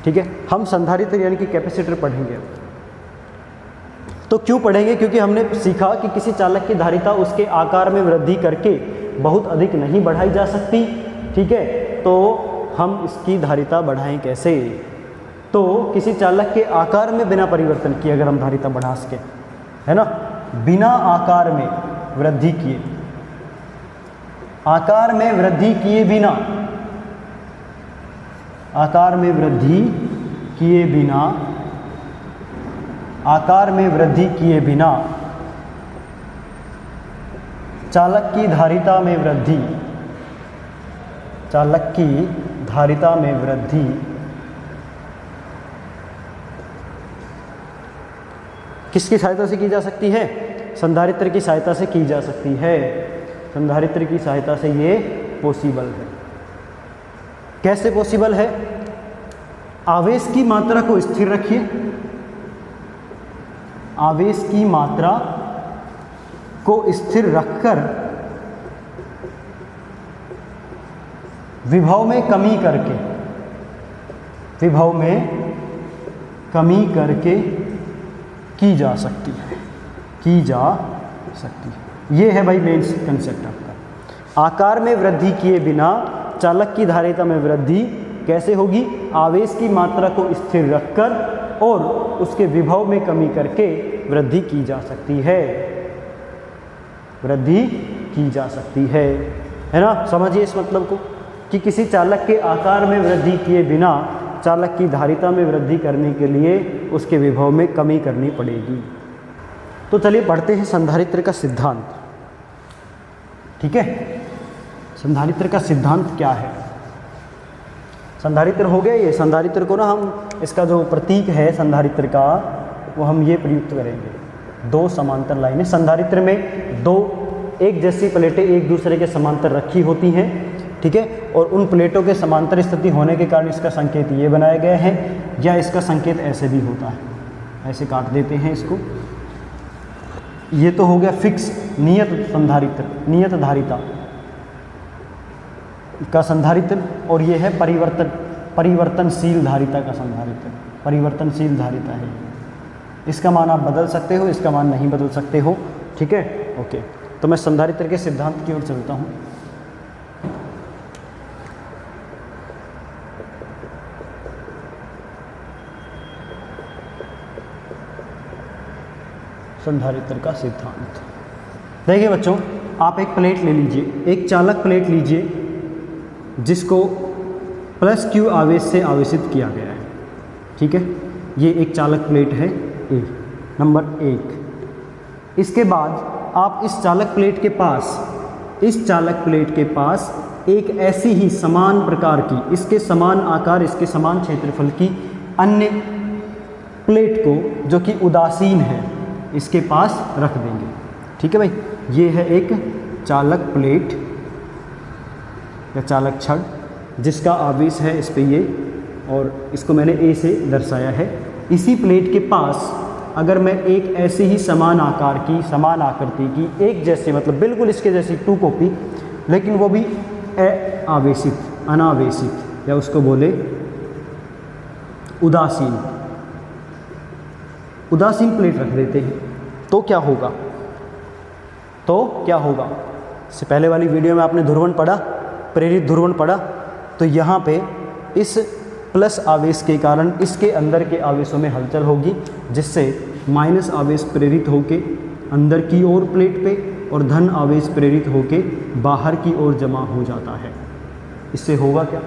ठीक है, हम संधारित्र यानी कि कैपेसिटर पढ़ेंगे। तो क्यों पढ़ेंगे, क्योंकि हमने सीखा कि किसी चालक की धारिता उसके आकार में वृद्धि करके बहुत अधिक नहीं बढ़ाई जा सकती। ठीक है, तो हम इसकी धारिता बढ़ाएं कैसे। तो किसी चालक के आकार में बिना परिवर्तन किए अगर हम धारिता बढ़ा सके, है ना, बिना आकार में वृद्धि किए, आकार में वृद्धि किए बिना, आकार में वृद्धि किए बिना, आकार में वृद्धि किए बिना चालक की धारिता में वृद्धि, चालक की धारिता में वृद्धि किसकी सहायता से की जा सकती है, संधारित्र की सहायता से की जा सकती है। संधारित्र की सहायता से ये पॉसिबल है। कैसे पॉसिबल है, आवेश की मात्रा को स्थिर रखिए, आवेश की मात्रा को स्थिर रखकर विभव में कमी करके, विभव में कमी करके की जा सकती है, की जा सकती है। ये है भाई मेन कंसेप्ट आपका। आकार में वृद्धि किए बिना चालक की धारिता में वृद्धि कैसे होगी, आवेश की मात्रा को स्थिर रखकर और उसके विभव में कमी करके वृद्धि की जा सकती है, वृद्धि की जा सकती है ना। समझिए इस मतलब को कि किसी चालक के आकार में वृद्धि किए बिना चालक की धारिता में वृद्धि करने के लिए उसके विभव में कमी करनी पड़ेगी। तो चलिए पढ़ते हैं संधारित्र का सिद्धांत। ठीक है, संधारित्र का सिद्धांत क्या है। संधारित्र हो गया ये। संधारित्र को ना हम, इसका जो प्रतीक है संधारित्र का, वो हम ये प्रयुक्त करेंगे, 2 समांतर लाइनें। संधारित्र में 2 एक जैसी प्लेटें एक दूसरे के समांतर रखी होती हैं। ठीक है, और उन प्लेटों के समांतर स्थिति होने के कारण इसका संकेत ये बनाया गया है, या इसका संकेत ऐसे भी होता है, ऐसे काट देते हैं इसको। ये तो हो गया फिक्स, नियत संधारित्र, नियत धारिता का संधारित्र, और ये है परिवर्तनशील धारिता का संधारित्र। परिवर्तनशील धारिता है, इसका मान आप बदल सकते हो, इसका मान नहीं बदल सकते हो। ठीक है, ओके। तो मैं संधारित्र के सिद्धांत की ओर चलता हूँ। संधारित्र का सिद्धांत देखिए बच्चों, आप एक प्लेट ले लीजिए, एक चालक प्लेट लीजिए जिसको +q आवेश से आवेशित किया गया है। ठीक है, ये एक चालक प्लेट है ए, नंबर 1। इसके बाद आप इस चालक प्लेट के पास, इस चालक प्लेट के पास एक ऐसी ही समान प्रकार की, इसके समान आकार, इसके समान क्षेत्रफल की अन्य प्लेट को, जो कि उदासीन है, इसके पास रख देंगे। ठीक है भाई, ये है एक चालक प्लेट या चालक छड़ जिसका आवेश है इस पे ये, और इसको मैंने ए से दर्शाया है। इसी प्लेट के पास अगर मैं एक ऐसी ही समान आकार की, समान आकृति की, एक जैसे, मतलब बिल्कुल इसके जैसी 2 कॉपी, लेकिन वो भी आवेशित, अनावेशित, या उसको बोले उदासीन, उदासीन प्लेट रख देते हैं, तो क्या होगा, तो क्या होगा, इससे पहले वाली वीडियो में आपने ध्रुवण पढ़ा, प्रेरित ध्रुवण पढ़ा, तो यहाँ पे इस प्लस आवेश के कारण इसके अंदर के आवेशों में हलचल होगी, जिससे माइनस आवेश प्रेरित होके अंदर की ओर प्लेट पे और धन आवेश प्रेरित होके बाहर की ओर जमा हो जाता है। इससे होगा क्या,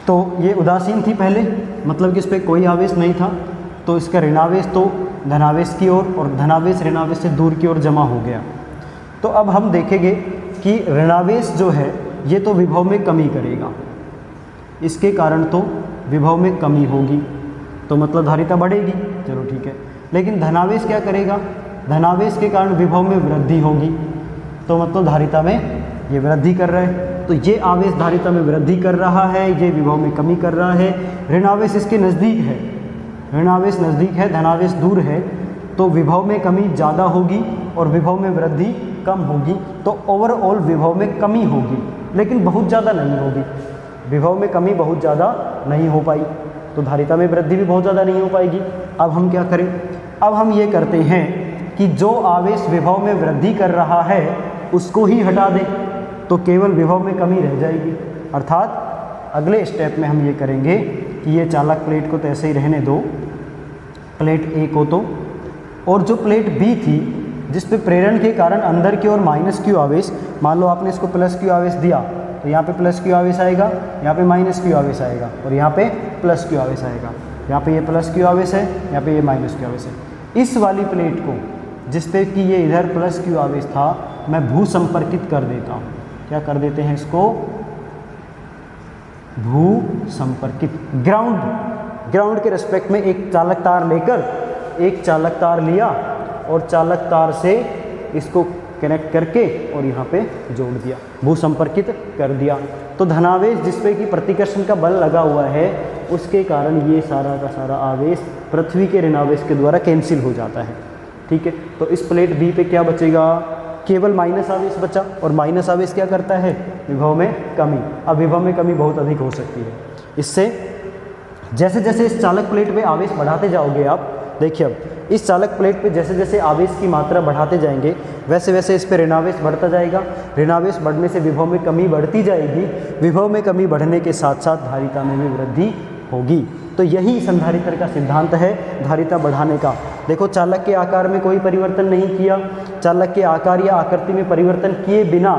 तो ये उदासीन थी पहले, मतलब कि इस पर कोई आवेश नहीं था, तो इसका ऋणावेश तो धनावेश की ओर और धनावेश ऋणावेश से दूर की ओर जमा हो गया। तो अब हम देखेंगे कि ऋणावेश जो है ये तो विभव में कमी करेगा, इसके कारण तो विभव में कमी होगी, तो मतलब धारिता बढ़ेगी, चलो ठीक है। लेकिन धनावेश क्या करेगा, धनावेश के कारण विभव में वृद्धि होगी, तो मतलब धारिता में ये वृद्धि कर रहा है, तो ये आवेश धारिता में वृद्धि कर रहा है, ये विभव में कमी कर रहा है। ऋणावेश इसके नज़दीक है, ऋणावेश नज़दीक है, धनावेश दूर है, तो विभव में कमी ज़्यादा होगी और विभव में वृद्धि कम होगी, तो ओवरऑल विभव में कमी होगी, लेकिन बहुत ज़्यादा नहीं होगी। विभव में कमी बहुत ज़्यादा नहीं हो पाई, तो धारिता में वृद्धि भी बहुत ज़्यादा नहीं हो पाएगी। अब हम क्या करें, अब हम ये करते हैं कि जो आवेश विभव में वृद्धि कर रहा है उसको ही हटा दें, तो केवल विभव में कमी रह जाएगी। अर्थात अगले स्टेप में हम ये करेंगे कि ये चालक प्लेट को तो ऐसे ही रहने दो, प्लेट ए को तो, और जो प्लेट बी थी जिस पे प्रेरण के कारण अंदर की ओर माइनस क्यू आवेश, मान लो आपने इसको प्लस क्यू आवेश दिया, तो यहाँ पे प्लस क्यू आवेश आएगा, यहाँ पे माइनस क्यू आवेश आएगा, और यहाँ पे प्लस क्यू आवेश आएगा। यहाँ पे ये प्लस क्यू आवेश है, यहाँ पे ये माइनस क्यू आवेश है। इस वाली प्लेट को जिस पे कि ये इधर प्लस क्यू आवेश था, मैं भू संपर्कित कर देता हूँ। क्या कर देते हैं इसको, भू संपर्कित। ग्राउंड के रेस्पेक्ट में एक चालक तार लेकर, एक चालक तार लिया और चालक तार से इसको कनेक्ट करके और यहाँ पे जोड़ दिया, भू संपर्कित कर दिया। तो धनावेश जिसपे कि प्रतिकर्षण का बल लगा हुआ है, उसके कारण ये सारा का सारा आवेश पृथ्वी के ऋणावेश के द्वारा कैंसिल हो जाता है। ठीक है, तो इस प्लेट बी पे क्या बचेगा, केवल माइनस आवेश बचा, और माइनस आवेश क्या करता है, विभव में कमी। अब विभव में कमी बहुत अधिक हो सकती है। इससे जैसे जैसे इस चालक प्लेट पे आवेश बढ़ाते जाओगे आप, देखिए अब इस चालक प्लेट पे जैसे जैसे आवेश की मात्रा बढ़ाते जाएंगे, वैसे वैसे इस पे ऋणावेश बढ़ता जाएगा। ऋणावेश बढ़ने से विभव में कमी बढ़ती जाएगी, विभव में कमी बढ़ने के साथ साथ धारिता में भी वृद्धि होगी। तो यही संधारित्र का सिद्धांत है धारिता बढ़ाने का। देखो, चालक के आकार में कोई परिवर्तन नहीं किया, चालक के आकार या आकृति में परिवर्तन किए बिना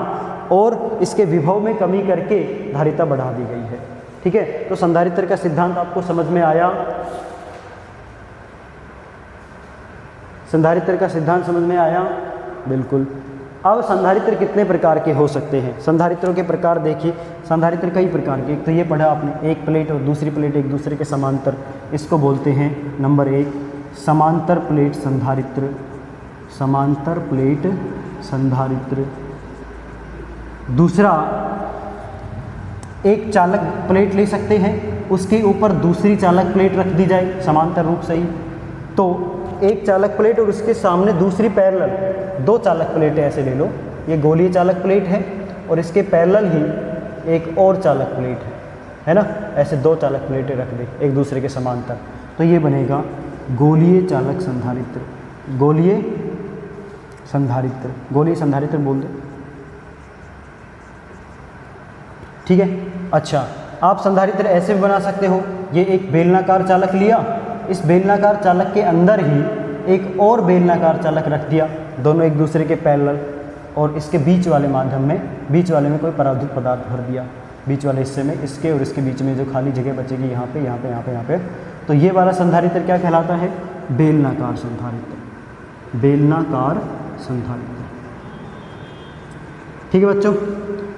और इसके विभव में कमी करके धारिता बढ़ा दी गई है। ठीक है, तो संधारित्र का सिद्धांत आपको समझ में आया। संधारित्र का सिद्धांत समझ में आया, बिल्कुल। अब संधारित्र कितने प्रकार के हो सकते हैं, संधारित्रों के प्रकार देखिए। संधारित्र कई प्रकार के, एक तो ये पढ़ा आपने, एक प्लेट और दूसरी प्लेट एक दूसरे के समांतर, इसको बोलते हैं नंबर 1 समांतर प्लेट संधारित्र। समांतर प्लेट संधारित्र। दूसरा, एक चालक प्लेट ले सकते हैं, उसके ऊपर दूसरी चालक प्लेट रख दी जाए समांतर रूप से ही, तो एक चालक प्लेट और उसके सामने दूसरी पैरेलल, 2 चालक प्लेटें ऐसे ले लो। ये गोलीय चालक प्लेट है और इसके पैरेलल ही एक और चालक प्लेट है ना, ऐसे 2 चालक प्लेटें रख दे एक दूसरे के समांतर, तो ये बनेगा गोलीय चालक संधारित्र। गोलीय संधारित्र, गोलीय संधारित्र बोल दो, ठीक है। अच्छा, आप संधारित्र ऐसे भी बना सकते हो, ये एक बेलनाकार चालक लिया, इस बेलनाकार चालक के अंदर ही एक और बेलनाकार चालक रख दिया, दोनों एक दूसरे के पैरेलल, और इसके बीच वाले माध्यम में, बीच वाले में कोई परावैद्युत पदार्थ भर दिया, बीच वाले हिस्से में इसके और इसके बीच में जो खाली जगह बचेगी यहाँ पे, यहाँ पे, यहाँ पे, यहाँ पे, तो ये वाला संधारित्र क्या कहलाता है, बेलनाकार संधारित्र। बेलनाकार संधारित्र। ठीक है बच्चों,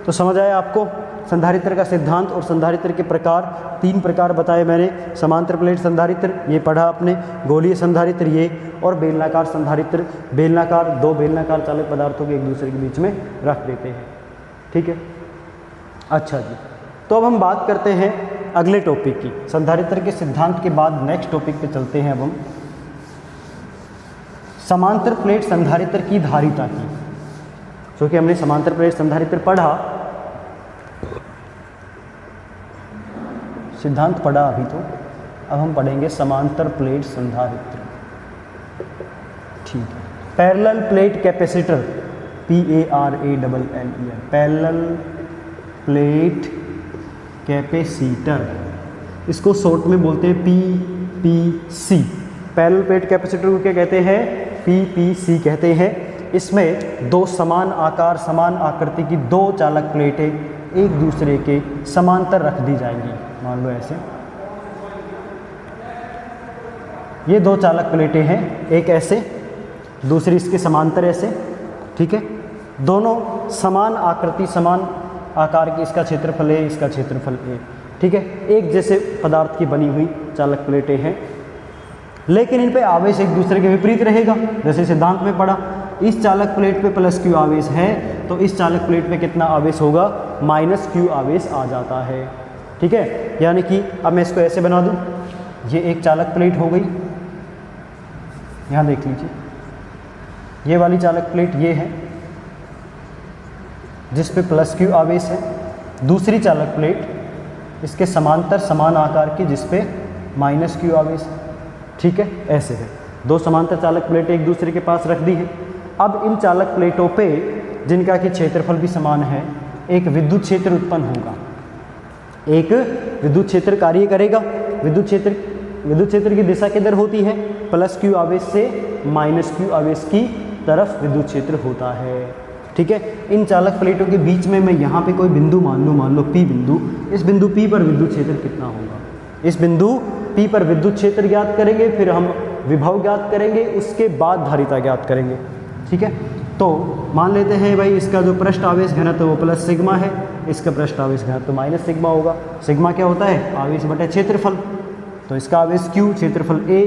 तो समझ आया आपको संधारित्र का सिद्धांत और संधारित्र के प्रकार। 3 प्रकार बताए मैंने, समांतर प्लेट संधारित्र ये पढ़ा आपने, गोलीय संधारित्र ये, और बेलनाकार संधारित्र। बेलनाकार, 2 बेलनाकार चालक पदार्थों को एक दूसरे के बीच में रख देते हैं। ठीक है, अच्छा जी, तो अब हम बात करते हैं अगले टॉपिक की। संधारित्र के सिद्धांत के बाद नेक्स्ट टॉपिक पे चलते हैं अब हम, समांतर प्लेट संधारित्र की धारिता की। क्योंकि हमने समांतर प्लेट संधारित्र पढ़ा, सिद्धांत पढ़ा अभी, तो अब हम पढ़ेंगे समांतर प्लेट संधारित्र। ठीक है। Parallel plate capacitor, PARALLER, parallel plate capacitor, इसको शॉर्ट में बोलते हैं PPC। पैरेलल प्लेट कैपेसिटर को क्या कहते हैं? PPC कहते हैं। इसमें दो समान आकार समान आकृति की दो चालक प्लेटें एक दूसरे के समांतर रख दी जाएंगी। मान लो ऐसे ये दो चालक प्लेटें हैं, एक ऐसे दूसरी इसके समांतर ऐसे, ठीक है। दोनों समान आकृति समान आकार की, इसका क्षेत्रफल है इसका क्षेत्रफल है, ठीक है। एक जैसे पदार्थ की बनी हुई चालक प्लेटें हैं, लेकिन इन पे आवेश एक दूसरे के विपरीत रहेगा। जैसे सिद्धांत में पढ़ा, इस चालक प्लेट पे प्लस क्यू आवेश है तो इस चालक प्लेट पे कितना आवेश होगा? माइनस क्यू आवेश आ जाता है, ठीक है। यानी कि अब मैं इसको ऐसे बना दूं, ये एक चालक प्लेट हो गई, यहाँ देख लीजिए, ये वाली चालक प्लेट ये है जिस पे प्लस क्यू आवेश है। दूसरी चालक प्लेट इसके समांतर समान आकार की जिस पे माइनस क्यू आवेश है, ठीक है। ऐसे है, दो समांतर चालक प्लेटें एक दूसरे के पास रख दी है। अब इन चालक प्लेटों पे जिनका कि क्षेत्रफल भी समान है, एक विद्युत क्षेत्र उत्पन्न होगा, एक विद्युत क्षेत्र कार्य करेगा। विद्युत क्षेत्र की दिशा किधर होती है? प्लस क्यू आवेश से माइनस क्यू आवेश की तरफ विद्युत क्षेत्र होता है, ठीक है। इन चालक प्लेटों के बीच में मैं यहाँ पे कोई बिंदु मान लो P बिंदु, इस बिंदु P पर विद्युत क्षेत्र कितना होगा? इस बिंदु P पर विद्युत क्षेत्र ज्ञात करेंगे, फिर हम विभव ज्ञात करेंगे, उसके बाद धारिता ज्ञात करेंगे, ठीक है। तो मान लेते हैं भाई इसका जो पृष्ठ आवेश घनत्व वो प्लस सिग्मा है, इसका पृष्ठ आवेश घनत्व माइनस सिग्मा होगा। सिग्मा क्या होता है? आवेश बटे क्षेत्रफल, तो इसका आवेश Q, क्षेत्रफल A,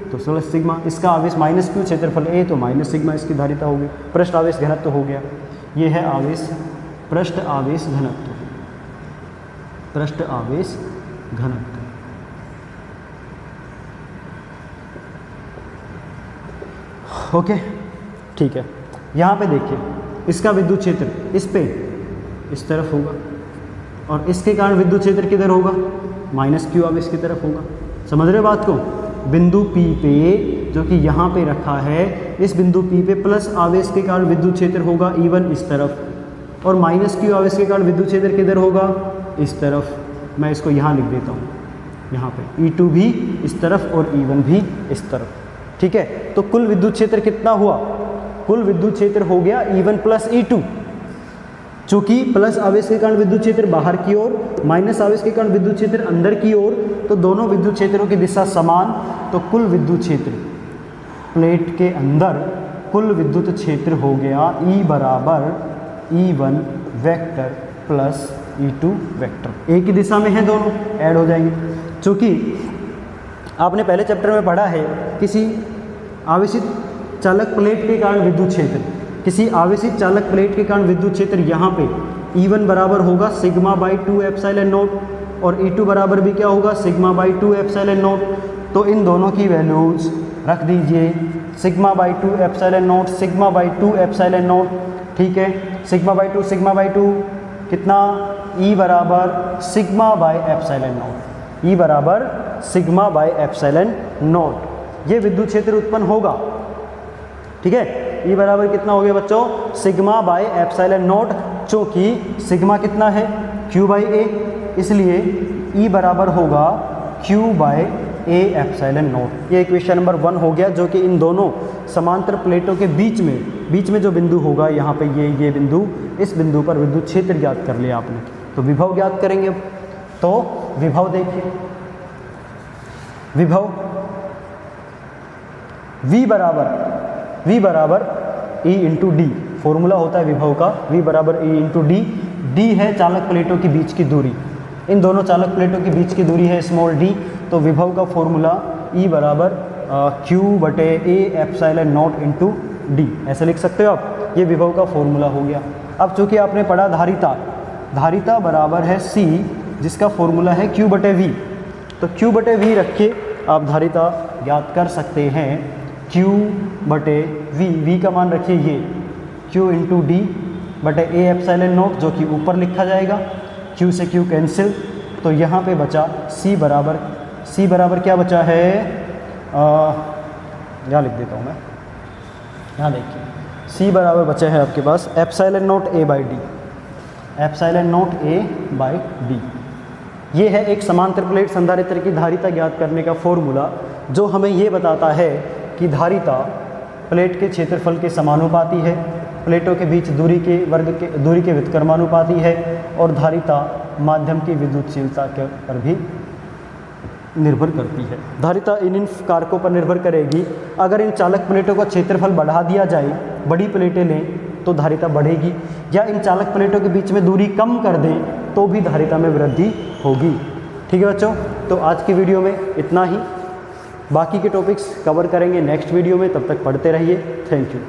तो प्लस सिग्मा, इसका आवेश माइनस Q, क्षेत्रफल A, तो माइनस सिग्मा इसकी धारिता होगी। पृष्ठ आवेश घनत्व हो गया, ये है आवेश पृष्ठ आवेश घनत्व, पृष्ठ आवेश घनत्व। ओके, ठीक है। यहाँ पे देखिए इसका विद्युत क्षेत्र इस पे इस तरफ होगा और इसके कारण विद्युत क्षेत्र किधर होगा? माइनस क्यू आवेश की तरफ होगा। समझ रहे बात को? बिंदु P पे जो कि यहाँ पे रखा है, इस बिंदु P पे प्लस आवेश के कारण विद्युत क्षेत्र होगा E1 इस तरफ, और माइनस क्यू आवेश के कारण विद्युत क्षेत्र किधर होगा? इस तरफ। मैं इसको यहाँ लिख देता हूँ, यहाँ पे E2 भी इस तरफ और E1 भी इस तरफ, ठीक है। तो कुल विद्युत क्षेत्र कितना हुआ? कुल विद्युत क्षेत्र हो गया E1 प्लस E2। चूंकि प्लस आवेश के कारण विद्युत क्षेत्र बाहर की ओर, माइनस आवेश के कारण विद्युत क्षेत्र अंदर की ओर, तो दोनों विद्युत क्षेत्रों की दिशा समान, तो कुल विद्युत क्षेत्र प्लेट के अंदर कुल विद्युत क्षेत्र हो गया E बराबर E1 vector plus E2 vector. एक ही दिशा में है, दोनों ऐड हो जाएंगे। चूँकि आपने पहले चैप्टर में पढ़ा है, किसी आवेशित चालक प्लेट के कारण विद्युत क्षेत्र, किसी आवेशित चालक प्लेट के कारण विद्युत क्षेत्र यहाँ पे E1 बराबर होगा सिग्मा बाई 2 एप्सिलॉन नॉट, और E2 बराबर भी क्या होगा? Sigma by 2 epsilon not. तो इन दोनों की वैल्यूज रख दीजिए, sigma by 2 epsilon not, sigma by 2 epsilon not, ठीक है। सिग्मा बाई 2 कितना? E बराबर sigma by epsilon not, E बराबर सिग्मा बाई एप्सिलॉन नॉट। ये विद्युत क्षेत्र उत्पन्न होगा, ठीक है। E बराबर कितना हो गया बच्चों? सिग्मा बाई एप्सिलॉन नॉट, चूँकि सिग्मा कितना है? Q बाई A, इसलिए E बराबर होगा Q by A epsilon not. ये इक्वेशन नंबर 1 हो गया, जो कि इन दोनों समांतर प्लेटों के बीच में जो बिंदु होगा यहाँ पे ये बिंदु, इस बिंदु पर विद्युत क्षेत्र ज्ञात कर लिया आपने। तो विभव ज्ञात करेंगे अब। तो विभव देखिए, विभव V बराबर E इंटू डी, फॉर्मूला होता है विभव का, V बराबर E इंटू डी। डी है चालक प्लेटों के बीच की दूरी, इन दोनों चालक प्लेटों के बीच की दूरी है स्मॉल d। तो विभव का फॉर्मूला E बराबर Q बटे A epsilon naught into D, ऐसे लिख सकते हो आप। ये विभव का फॉर्मूला हो गया। अब चूँकि आपने पढ़ा धारिता बराबर है C, जिसका फॉर्मूला है Q बटे V। तो Q बटे V रख के आप धारिता ज्ञात कर सकते हैं। Q बटे V का मान रखिए ये Q इंटू डी बटे A एप्सिलॉन नॉट, जो कि ऊपर लिखा जाएगा। Q से Q कैंसिल, तो यहाँ पे बचा C बराबर क्या बचा है? यहाँ लिख देता हूँ मैं, यहाँ देखिए C बराबर बचा है आपके पास epsilon naught A by D, epsilon naught A by D. ये है एक समांतर प्लेट संधारित्र की धारिता ज्ञात करने का फॉर्मूला, जो हमें ये बताता है कि धारिता प्लेट के क्षेत्रफल के समानुपाती है, प्लेटों के बीच दूरी के व्युत्क्रमानुपाती है, और धारिता माध्यम की विद्युतशीलता के पर भी निर्भर करती है। धारिता इन कारकों पर निर्भर करेगी। अगर इन चालक प्लेटों का क्षेत्रफल बढ़ा दिया जाए, बड़ी प्लेटें लें तो धारिता बढ़ेगी, या इन चालक प्लेटों के बीच में दूरी कम कर दें तो भी धारिता में वृद्धि होगी। ठीक है बच्चों, तो आज की वीडियो में इतना ही। बाकी के टॉपिक्स कवर करेंगे नेक्स्ट वीडियो में, तब तक पढ़ते रहिए। Thank you.